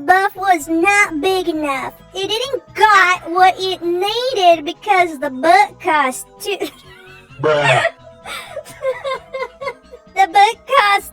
buff was not big enough. It didn't got what it needed because the book cost Bruh. the book cost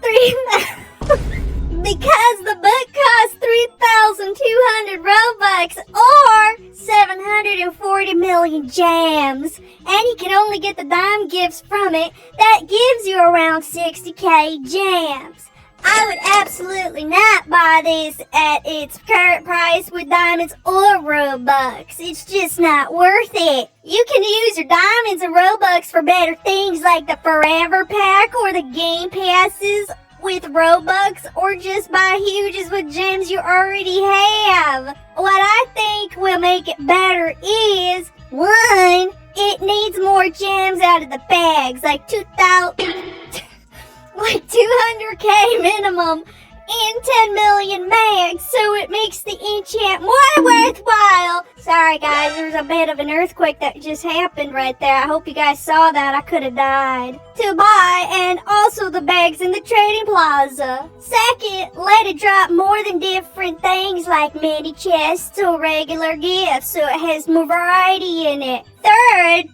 because the book cost 3,200 Robux or 740 million gems. And you can only get the dime gifts from it. That gives you around 60k gems. I would absolutely not buy this at its current price with diamonds or Robux. It's just not worth it. You can use your diamonds and Robux for better things like the Forever Pack or the Game Passes with Robux, or just buy huges with gems you already have. What I think will make it better is, 1, it needs more gems out of the bags, like 200k minimum and 10 million max, so it makes the enchant more worthwhile. Sorry guys, there's a bit of an earthquake that just happened right there. I hope you guys saw that. I could have died. To buy, and also the bags in the trading plaza. Second, let it drop more than different things like mini chests or regular gifts, so it has more variety in it. Third,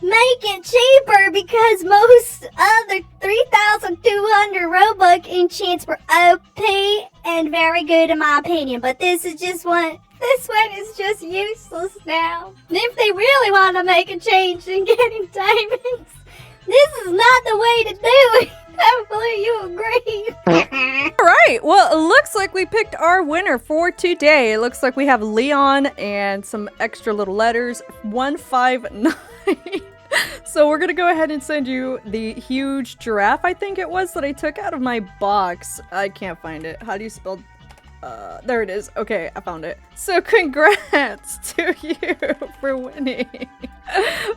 make it cheaper because most other 3,200 Robux enchants were OP and very good in my opinion. But this is just one. This one is just useless now. If they really want to make a change in getting diamonds, this is not the way to do it. Hopefully you agree. All right, well, it looks like we picked our winner for today. It looks like we have Leon and some extra little letters, 159. So we're gonna go ahead and send you the huge giraffe, I think it was, that I took out of my box. I can't find it. How do you spell? There it is. Okay, I found it. So congrats to you for winning.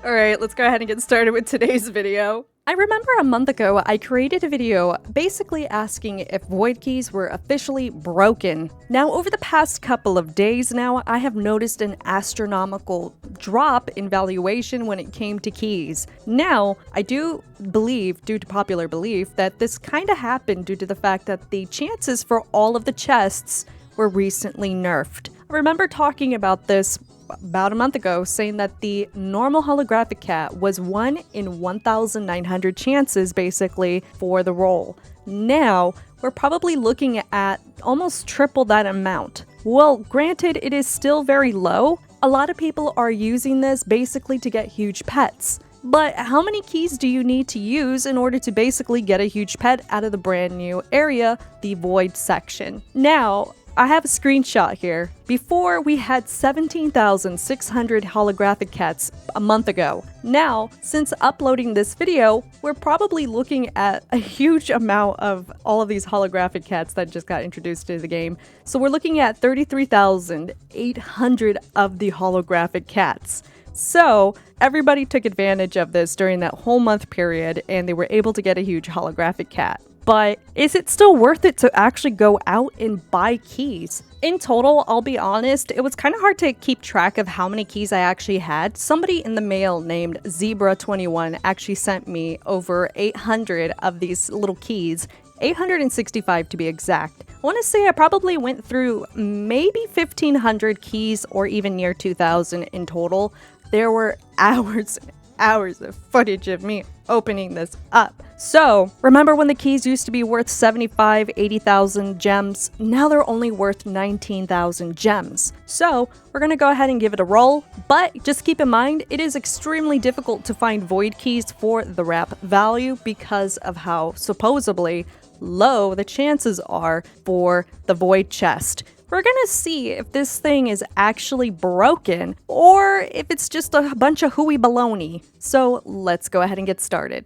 All right, let's go ahead and get started with today's video. I remember a month ago, I created a video basically asking if void keys were officially broken. Now, over the past couple of days now, I have noticed an astronomical drop in valuation when it came to keys. Now, I do believe, due to popular belief, that this kind of happened due to the fact that the chances for all of the chests were recently nerfed. I remember talking about this about a month ago, saying that the normal holographic cat was 1 in 1,900 chances basically for the roll. Now, we're probably looking at almost triple that amount. Well, granted, it is still very low. A lot of people are using this basically to get huge pets. But how many keys do you need to use in order to basically get a huge pet out of the brand new area, the void section? Now, I have a screenshot here. Before, we had 17,600 holographic cats a month ago. Now, since uploading this video, we're probably looking at a huge amount of all of these holographic cats that just got introduced to the game. So we're looking at 33,800 of the holographic cats. So everybody took advantage of this during that whole month period, and they were able to get a huge holographic cat. But is it still worth it to actually go out and buy keys? In total, I'll be honest, it was kind of hard to keep track of how many keys I actually had. Somebody in the mail named Zebra21 actually sent me over 800 of these little keys, 865 to be exact. I want to say I probably went through maybe 1,500 keys or even near 2,000 in total. There were hours of footage of me opening this up. So, remember when the keys used to be worth 75, 80,000 gems? Now they're only worth 19,000 gems. So, we're gonna go ahead and give it a roll, but just keep in mind, it is extremely difficult to find void keys for the wrap value because of how supposedly low the chances are for the void chest. We're gonna see if this thing is actually broken or if it's just a bunch of hooey baloney. So let's go ahead and get started.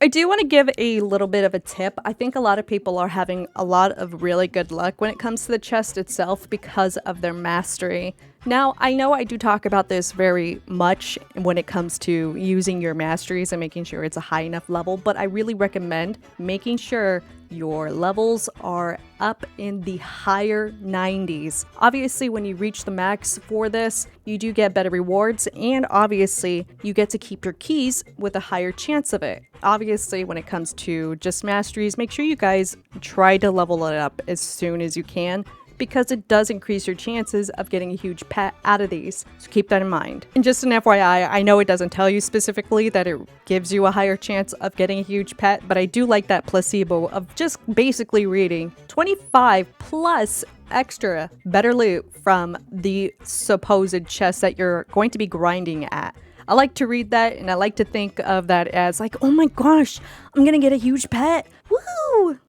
I do want to give a little bit of a tip. I think a lot of people are having a lot of really good luck when it comes to the chest itself because of their mastery. Now, I know I do talk about this very much when it comes to using your masteries and making sure it's a high enough level, but I really recommend making sure your levels are up in the higher 90s. Obviously, when you reach the max for this, you do get better rewards, and obviously, you get to keep your keys with a higher chance of it. Obviously, when it comes to just masteries, make sure you guys try to level it up as soon as you can, because it does increase your chances of getting a huge pet out of these. So keep that in mind. And just an FYI, I know it doesn't tell you specifically that it gives you a higher chance of getting a huge pet, but I do like that placebo of just basically reading 25 plus extra better loot from the supposed chest that you're going to be grinding at. I like to read that, and I like to think of that as like, oh my gosh, I'm gonna get a huge pet. Woo!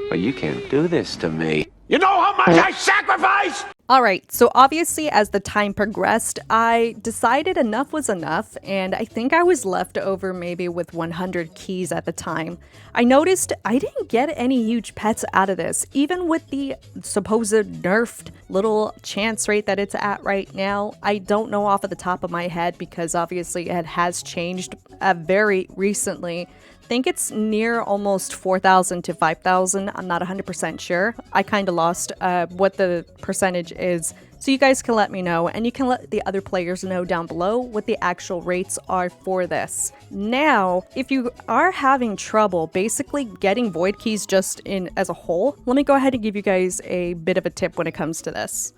But you can't do this to me. You know how much I sacrificed? Alright, so obviously as the time progressed, I decided enough was enough, and I think I was left over maybe with 100 keys at the time. I noticed I didn't get any huge pets out of this, even with the supposed nerfed little chance rate that it's at right now. I don't know off of the top of my head because obviously it has changed very recently. I think it's near almost 4,000 to 5,000. I'm not 100% sure. I kind of lost what the percentage is. So you guys can let me know, and you can let the other players know down below what the actual rates are for this. Now, if you are having trouble basically getting void keys just in as a whole, let me go ahead and give you guys a bit of a tip when it comes to this.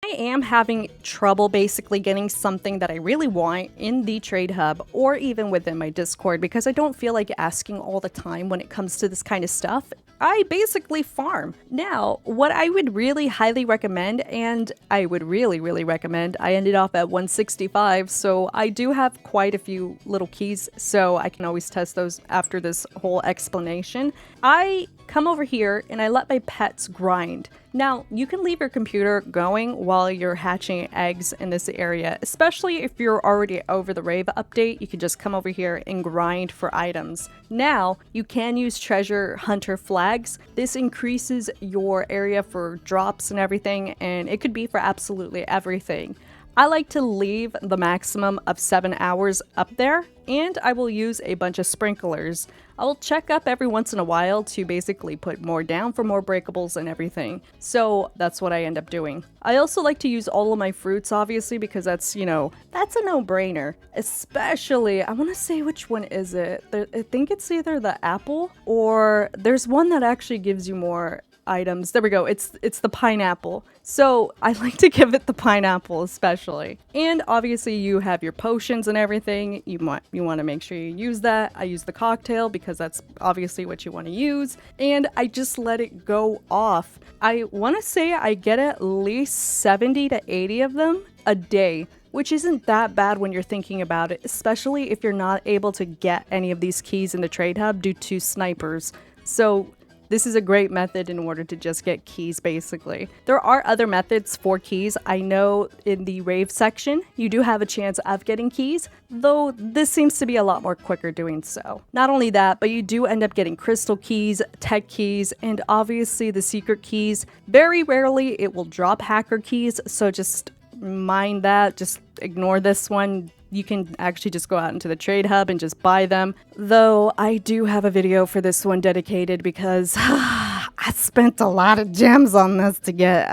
I am having trouble basically getting something that I really want in the trade hub or even within my Discord because I don't feel like asking all the time when it comes to this kind of stuff. I basically farm. Now, what I would really highly recommend, and I would really recommend, I ended off at 165, so I do have quite a few little keys, so I can always test those after this whole explanation. I come over here and I let my pets grind. Now, you can leave your computer going while you're hatching eggs in this area, especially if you're already over the Rave update. You can just come over here and grind for items. Now, you can use treasure hunter flags. This increases your area for drops and everything, and it could be for absolutely everything. I like to leave the maximum of 7 hours up there, and I will use a bunch of sprinklers. I will check up every once in a while to basically put more down for more breakables and everything. So that's what I end up doing. I also like to use all of my fruits, obviously, because that's, you know, that's a no-brainer. Especially, I want to say which one is it? I think it's either the apple or there's one that actually gives you more items. There we go. It's the pineapple. So I like to give it the pineapple especially. And obviously you have your potions and everything. You want to make sure you use that. I use the cocktail because that's obviously what you want to use. And I just let it go off. I want to say I get at least 70 to 80 of them a day, which isn't that bad when you're thinking about it, especially if you're not able to get any of these keys in the trade hub due to snipers. So this is a great method in order to just get keys, basically. There are other methods for keys. I know in the Rave section, you do have a chance of getting keys, though this seems to be a lot more quicker doing so. Not only that, but you do end up getting crystal keys, tech keys, and obviously the secret keys. Very rarely it will drop hacker keys, so just mind that. Just ignore this one. You can actually just go out into the trade hub and just buy them. Though I do have a video for this one dedicated because I spent a lot of gems on this to get,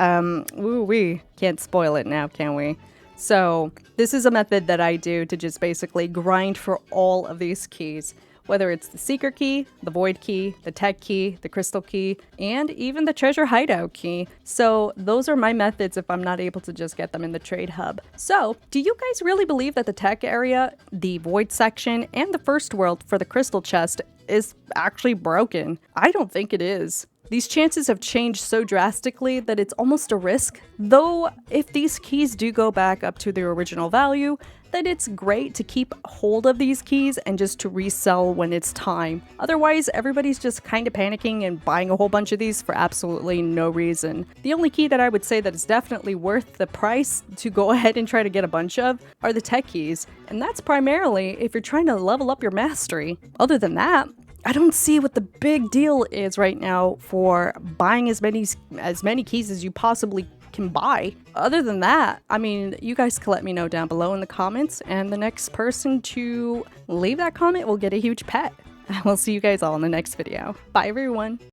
we can't spoil it now, can we? So this is a method that I do to just basically grind for all of these keys. whether it's the secret key, the void key, the tech key, the crystal key, and even the treasure hideout key. So those are my methods if I'm not able to just get them in the trade hub. So do you guys really believe that the tech area, the void section, and the first world for the crystal chest is actually broken? I don't think it is. These chances have changed so drastically that it's almost a risk. Though, if these keys do go back up to their original value, then it's great to keep hold of these keys and just to resell when it's time. Otherwise, everybody's just kind of panicking and buying a whole bunch of these for absolutely no reason. The only key that I would say that is definitely worth the price to go ahead and try to get a bunch of are the tech keys. And that's primarily if you're trying to level up your mastery. Other than that, I don't see what the big deal is right now for buying as many keys as you possibly can buy. Other than that, I mean, you guys can let me know down below in the comments, and the next person to leave that comment will get a huge pet. I will see you guys all in the next video. Bye, everyone.